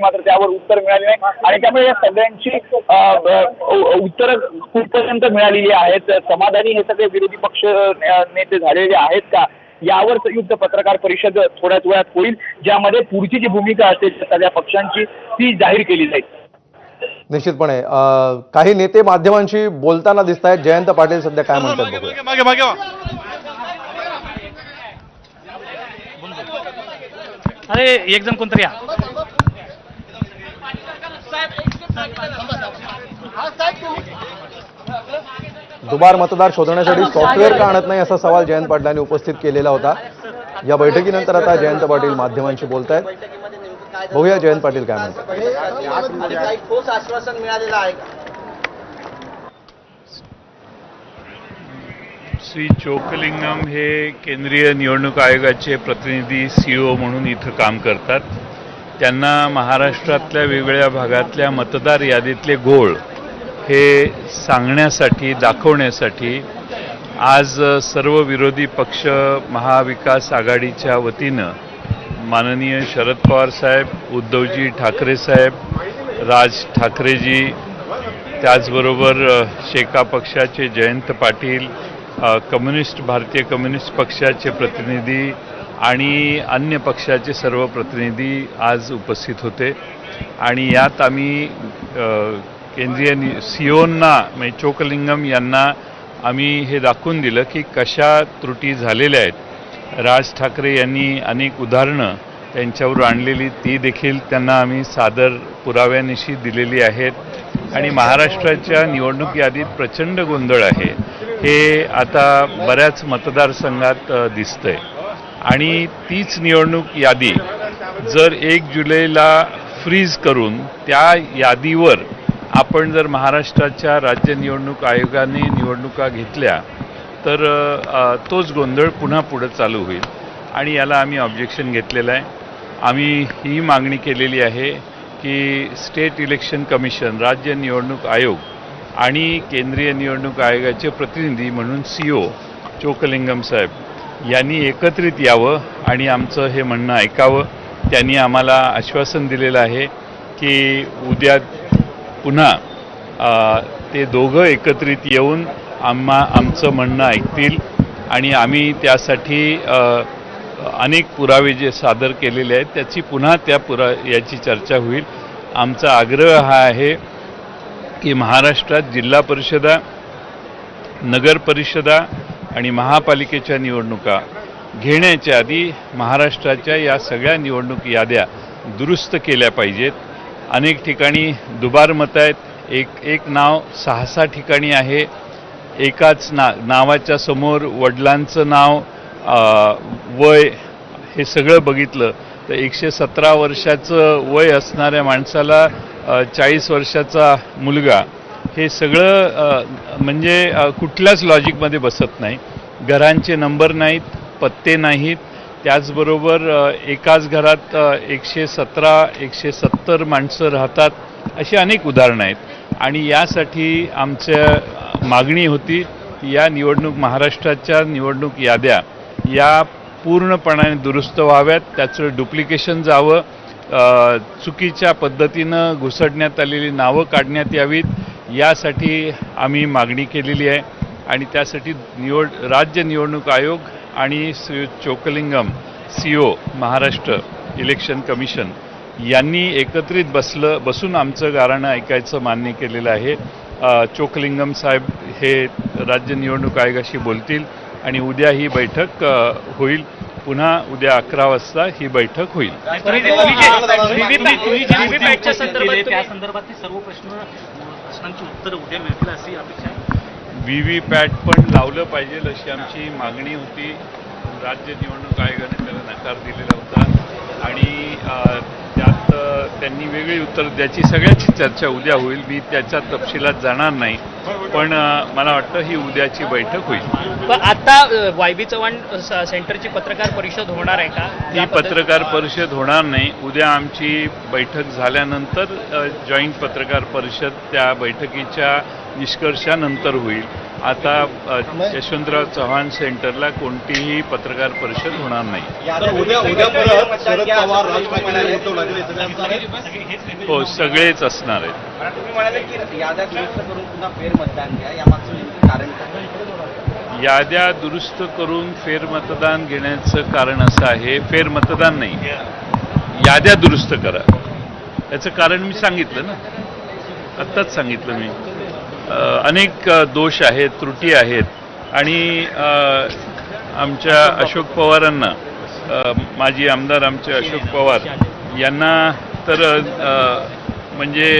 मात्र त्यावर उत्तर मिळाले नाही आणि त्यामुळे या सगळ्यांची उत्तरं कुठपर्यंत मिळालेली आहेत, समाधानी हे सगळे विरोधी पक्ष नेते झालेले आहेत का, यावर संयुक्त पत्रकार परिषद थोड्याच वेळात होईल, ज्यामध्ये पुढची जी भूमिका असेल सगळ्या पक्षांची ती जाहीर केली जाईल. निश्चितपणे काही नेते माध्यमांशी बोलताना दिसत आहेत. जयंत पाटील सध्या काय म्हणतात बघूया. अरे एक जण कोणतरी या. दुबार मतदार शोधण्यासाठी सॉफ्टवेअर का आणत नाही असा सवाल जयंत पाटलांनी उपस्थित केलेला होता. या बैठकीनंतर आता जयंत पाटील माध्यमांशी बोलत आहेत. बघूया जयंत पाटील काय म्हणतात. ठोस आश्वासन मिळालेलं आहे का? श्री चोकलिंगम हे केंद्रीय निवडणूक आयोगाचे प्रतिनिधी सीओ म्हणून इथं काम करतात. त्यांना महाराष्ट्रातल्या वेगवेगळ्या भागातल्या मतदार यादीतले घोळ हे सांगण्यासाठी, दाखवण्यासाठी आज सर्व विरोधी पक्ष महाविकास आघाडीच्या वतीनं माननीय शरद पवार साहेब, उद्धवजी ठाकरे साहेब, राज ठाकरेजी, त्याचबरोबर शेका पक्षाचे जयंत पाटील, भारतीय कम्युनिस्ट पक्षाचे प्रतिनिधी आणि अन्य पक्षाचे सर्व प्रतिनिधी आज उपस्थित होते. आणि यात आम्ही केंद्रीय सीओंना म्हणजे चोकलिंगम यांना आम्ही हे दाखवून दिलं की कशा त्रुटी झालेल्या आहेत. राज ठाकरे यांनी अनेक उदाहरणं त्यांच्यावर आणलेली ती देखील त्यांना आम्ही सादर पुराव्यानिशी दिलेली आहेत. आणि महाराष्ट्राच्या निवडणूक यादीत प्रचंड गोंधळ आहे हे आता बऱ्याच मतदारसंघात दिसतंय. आणि तीच निवडणूक यादी जर 1 जुलैला फ्रीज करून त्या यादीवर आपण जर महाराष्ट्राच्या राज्य निवडणूक आयोगाने निवडणुका घेतल्या तर तोच गोंधळ पुन्हा पुढे चालू होईल. आणि याला आम्ही ऑब्जेक्शन घेतलेलं आहे. आम्ही ही मागणी केलेली आहे की स्टेट इलेक्शन कमिशन, राज्य निवडणूक आयोग आणि केंद्रीय निवडणूक आयोगाचे प्रतिनिधी म्हणून सीओ चोकलिंगम साहेब यांनी एकत्रित यावं आणि आमचं हे म्हणणं ऐकावं. त्यांनी आम्हाला आश्वासन दिलेलं आहे की उद्या पुन्हा ते दोघं एकत्रित येऊन आमचं म्हणणं ऐकतील आणि आम्ही त्यासाठी अनेक पुरावे जे सादर केलेले आहेत त्याची पुन्हा याची चर्चा होईल. आमचा आग्रह हा आहे की महाराष्ट्रात जिल्हा परिषदा, नगर परिषदा आणि महापालिकेच्या निवडणुका घेण्याच्या आधी महाराष्ट्राच्या या सगळ्या निवडणूक याद्या दुरुस्त केल्या पाहिजेत. अनेक ठिकाणी दुबार मतं आहेत. एक नाव 6-6 ठिकाणी आहे. एकाच नावाच्या समोर वडिलांचं नाव, वय हे सगळं बघितलं तर 117 वर्षाचं वय असणाऱ्या माणसाला 40 वर्षाचा मुलगा, हे सगळं म्हणजे कुठल्याच लॉजिकमध्ये बसत नाही. घरांचे नंबर नाहीत, पत्ते नाहीत. त्याचबरोबर एकाच घरात 117-170 माणसं राहतात. अशी अनेक उदाहरणं आहेत. आणि यासाठी आमच्या मागणी होती की या महाराष्ट्राच्या निवडणूक याद्या या पूर्णपणाने दुरुस्त व्हाव्यात. त्याचं डुप्लिकेशन जावं, चुकीच्या पद्धतीनं घुसडण्यात आलेली नावं काढण्यात यावीत, यासाठी आम्ही मागणी केलेली आहे. आणि त्यासाठी राज्य निवडणूक आयोग आणि Shri Chokalingam CO Maharashtra election commission यांनी एकत्रित बसून आमचं गाऱ्हाणं ऐकायचं मान्य केलेलं आहे. चोकलिंगम साहेब हे राज्य निवडणूक आयोगाशी बोलतील आणि उद्या ही बैठक होईल. पुन्हा उद्या 11 वाजता ही बैठक होईल. व्हीव्हीपॅट पण लावलं पाहिजे अशी आमची मागणी होती. राज्य निवडणूक आयोगाने त्याला नकार दिलेला होता आणि त्यात त्यांनी वेगळी उत्तर द्यायची. सगळ्याची चर्चा उद्या होईल. मी त्याच्या तपशिलात जाणार नाही. पण मला वाटतं ही उद्याची बैठक होईल. पण आता वाय.बी. चव्हाण सेंटरची पत्रकार परिषद होणार आहे का? ही पत्रकार परिषद होणार नाही. उद्या आमची बैठक झाल्यानंतर जॉईंट पत्रकार परिषद त्या बैठकीच्या निष्कर्षानंतर होईल. आता यशवंतराव चव्हाण सेंटरला कोणतीही पत्रकार परिषद होणार नाही. हो, सगळेच असणार आहेत. तुम्ही म्हणाले की याद्या दुरुस्त करून पुन्हा फेरमतदान घ्या, यामागचं नेमकं कारण काय? याद्या दुरुस्त करून फेरमतदान घेण्याचं कारण असं आहे, फेरमतदान नाही, याद्या दुरुस्त करा. याचं कारण मी सांगितलं ना, आत्ताच सांगितलं मी. अनेक दोष आहेत, त्रुटी आहेत आणि आमच्या अशोक पवारांना, माजी आमदार आमचे अशोक पवार यांना तर म्हणजे